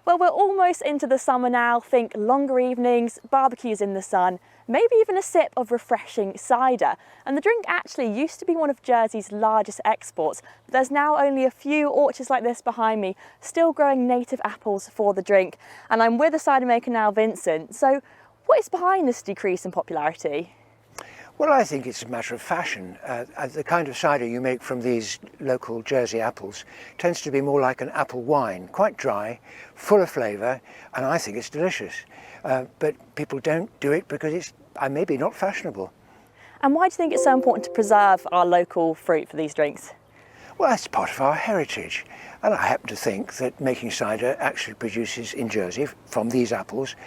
Well, we're almost into the summer now. Think longer evenings, barbecues in the sun, maybe even a sip of refreshing cider. And the drink actually used to be one of Jersey's largest exports, but there's now only a few orchards like this behind me still growing native apples for the drink. And I'm with a cider maker now, Vincent. So what is behind this decrease in popularity? Well, I think it's a matter of fashion. The kind of cider you make from these local Jersey apples tends to be more like an apple wine, quite dry, full of flavour, and I think it's delicious. But people don't do it because it's maybe not fashionable. And why do you think it's so important to preserve our local fruit for these drinks? Well, that's part of our heritage. And I happen to think that making cider actually produces, in Jersey, from these apples,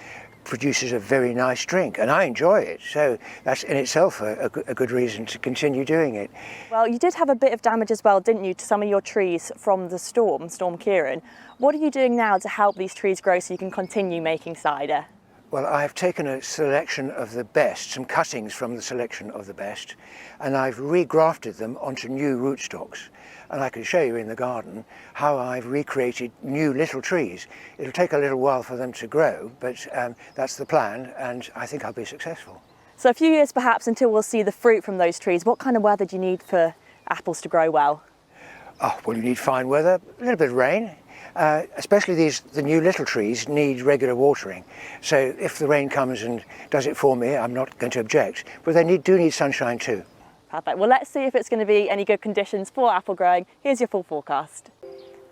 produces a very nice drink, and I enjoy it, so that's in itself a good reason to continue doing it. Well, you did have a bit of damage as well, didn't you, to some of your trees from the Storm Kieran. What are you doing now to help these trees grow so you can continue making cider? Well, I've taken a selection of the best, some cuttings from the selection of the best, and I've regrafted them onto new rootstocks. And I can show you in the garden how I've recreated new little trees. It'll take a little while for them to grow, but that's the plan, and I think I'll be successful. So a few years perhaps until we'll see the fruit from those trees. What kind of weather do you need for apples to grow well? Oh, well, you need fine weather, a little bit of rain. Especially the new little trees need regular watering. So if the rain comes and does it for me, I'm not going to object. But they do need sunshine too. Perfect. Well, let's see if it's going to be any good conditions for apple growing. Here's your full forecast.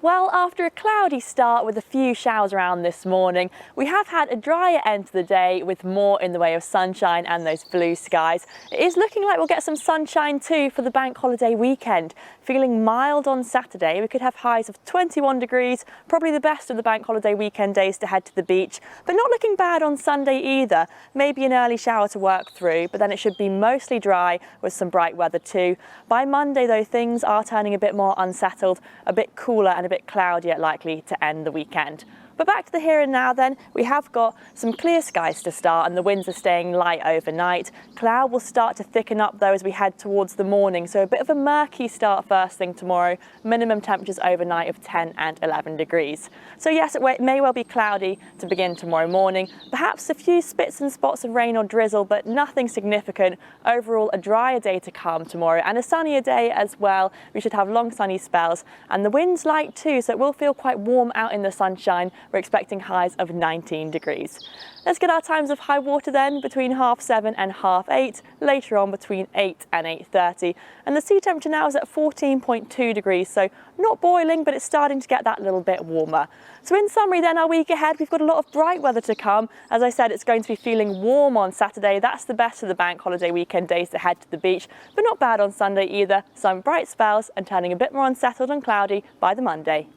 Well, after a cloudy start with a few showers around this morning, we have had a drier end to the day with more in the way of sunshine and those blue skies. It is looking like we'll get some sunshine too for the bank holiday weekend. Feeling mild on Saturday, we could have highs of 21 degrees, probably the best of the bank holiday weekend days to head to the beach, but not looking bad on Sunday either. Maybe an early shower to work through, but then it should be mostly dry with some bright weather too. By Monday though, things are turning a bit more unsettled, a bit cooler and a bit cloudier, likely to end the weekend. But back to the here and now then, we have got some clear skies to start and the winds are staying light overnight. Cloud will start to thicken up though as we head towards the morning, so a bit of a murky start first thing tomorrow. Minimum temperatures overnight of 10 and 11 degrees. So yes, it may well be cloudy to begin tomorrow morning. Perhaps a few spits and spots of rain or drizzle, but nothing significant. Overall, a drier day to come tomorrow and a sunnier day as well. We should have long sunny spells and the wind's light too, so it will feel quite warm out in the sunshine. We're expecting highs of 19 degrees. Let's get our times of high water then, between 7:30 and 8:30, later on between 8 and 8:30. And the sea temperature now is at 14.2 degrees, so not boiling, but it's starting to get that little bit warmer. So in summary then, our week ahead, we've got a lot of bright weather to come. As I said, it's going to be feeling warm on Saturday. That's the best of the bank holiday weekend days to head to the beach, but not bad on Sunday either. Some bright spells and turning a bit more unsettled and cloudy by the Monday.